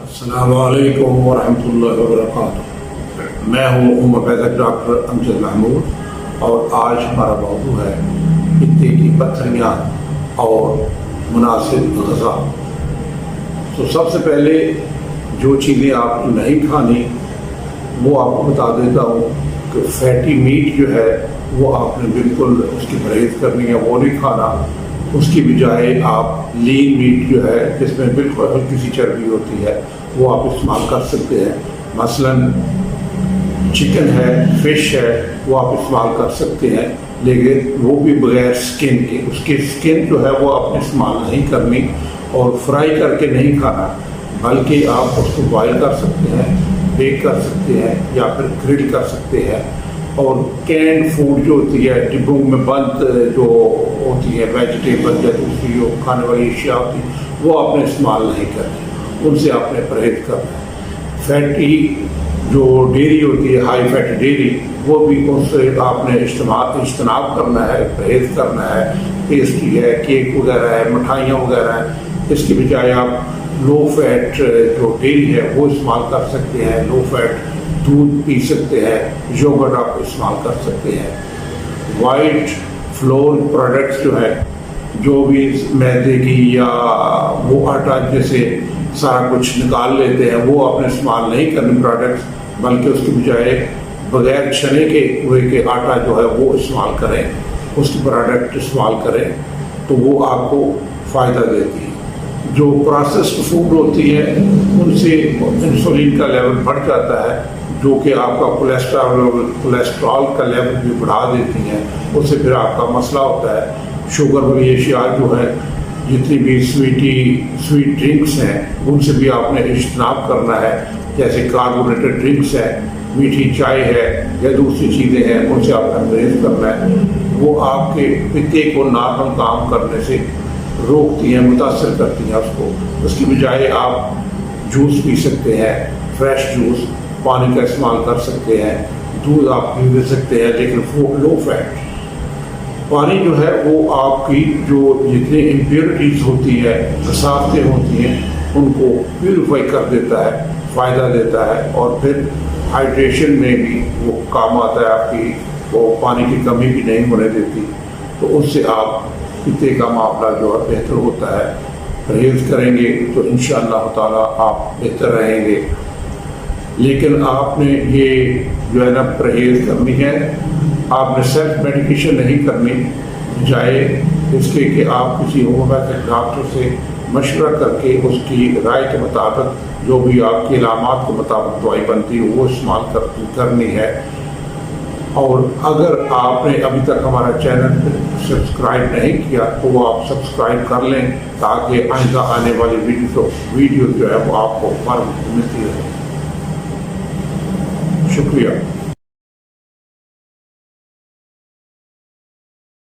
السلام علیکم ورحمۃ اللہ وبرکاتہ۔ میں ہوں ہومیوپیتھک ڈاکٹر امجد محمود اور آج ہمارا موضوع ہے پتے کی پتھریاں اور مناسب غذا۔ تو سب سے پہلے جو چیزیں آپ کو نہیں کھانی وہ آپ کو بتا دیتا ہوں کہ فیٹی میٹ جو ہے وہ آپ نے بالکل اس کی پرہیز کرنی ہے، وہ نہیں کھانا۔ اس کی بجائے آپ لین میٹ جو ہے جس میں بالکل ہلکی سی چربی ہوتی ہے وہ آپ استعمال کر سکتے ہیں۔ مثلاً چکن ہے، فش ہے، وہ آپ استعمال کر سکتے ہیں، لیکن وہ بھی بغیر سکن کے۔ اس کی سکن جو ہے وہ آپ نے استعمال نہیں کرنی اور فرائی کر کے نہیں کھانا، بلکہ آپ اس کو بوائل کر سکتے ہیں، بیک کر سکتے ہیں یا پھر گرل کر سکتے ہیں۔ اور کینڈ فوڈ جو ہوتی ہے، ڈبوں میں بند جو ہوتی ہے ویجیٹیبل یا دوسری جو کھانے والی اشیاء ہوتی ہے وہ آپ نے استعمال نہیں کرنی، ان سے آپ نے پرہیز کرنا ہے۔ فیٹی جو ڈیری ہوتی ہے، ہائی فیٹ ڈیری، وہ بھی اس سے آپ نے اجتناب کرنا ہے، پرہیز کرنا ہے۔ پیسٹری ہے، کیک وغیرہ ہے، مٹھائیاں وغیرہ ہیں، اس کی بجائے آپ لو فیٹ جو ڈیری ہے وہ استعمال کر سکتے ہیں۔ لو فیٹ دودھ پی سکتے ہیں، یوگرٹ آپ استعمال کر سکتے ہیں۔ وائٹ فلور پروڈکٹس جو ہے، جو بھی میدے کی یا وہ آٹا جیسے سارا کچھ نکال لیتے ہیں، وہ آپ نے استعمال نہیں کرنے پروڈکٹس، بلکہ اس کی بجائے بغیر چنے کے ہوئے کے آٹا جو ہے وہ استعمال کریں، اس کی پروڈکٹ استعمال کریں تو وہ آپ کو فائدہ دیتی ہے۔ جو پروسیسڈ فوڈ ہوتی ہے ان سے انسولین کا لیول بڑھ جاتا ہے، جو کہ آپ کا کولیسٹرول کا لیول بھی بڑھا دیتی ہیں، اس سے پھر آپ کا مسئلہ ہوتا ہے۔ شوگر والی اشیاء جو ہے، جتنی بھی سویٹ ڈرنکس ہیں ان سے بھی آپ نے اجتناب کرنا ہے، جیسے کاربونیٹڈ ڈرنکس ہے، میٹھی چائے ہے یا دوسری چیزیں ہیں، ان سے آپ نے پرہیز کرنا ہے۔ وہ آپ کے پتے کو نارمل کام کرنے سے روکتی ہیں، متاثر کرتی ہیں اس کو۔ اس کی بجائے آپ جوس پی سکتے ہیں، فریش جوس، پانی کا استعمال کر سکتے ہیں، دودھ آپ پی دے سکتے ہیں، لیکن لو فیٹ۔ پانی جو ہے وہ آپ کی جو جتنی امپیورٹیز ہوتی ہے، کثافتیں ہوتی ہیں، ان کو پیوریفائی کر دیتا ہے، فائدہ دیتا ہے، اور پھر ہائیڈریشن میں بھی وہ کام آتا ہے آپ کی، وہ پانی کی کمی بھی نہیں ہونے دیتی۔ تو اس سے آپ پتے کا معاملہ جو ہے بہتر ہوتا ہے۔ پرہیز کریں گے تو انشاءاللہ تعالیٰ آپ بہتر رہیں گے۔ لیکن آپ نے یہ جو ہے نا پرہیز کرنی ہے، آپ نے سیلف میڈیکیشن نہیں کرنی، بجائے اس کے کہ آپ کسی ہومیوپیتھک ڈاکٹر سے مشورہ کر کے اس کی رائے کے مطابق جو بھی آپ کے علامات کے مطابق دوائی بنتی ہے وہ استعمال کرنی ہے۔ اور اگر آپ نے ابھی تک ہمارا چینل سبسکرائب نہیں کیا تو وہ آپ سبسکرائب کر لیں، تاکہ آئندہ آنے والی ویڈیو جو ہے وہ آپ کو فوراً ملتی رہے۔ شکریہ۔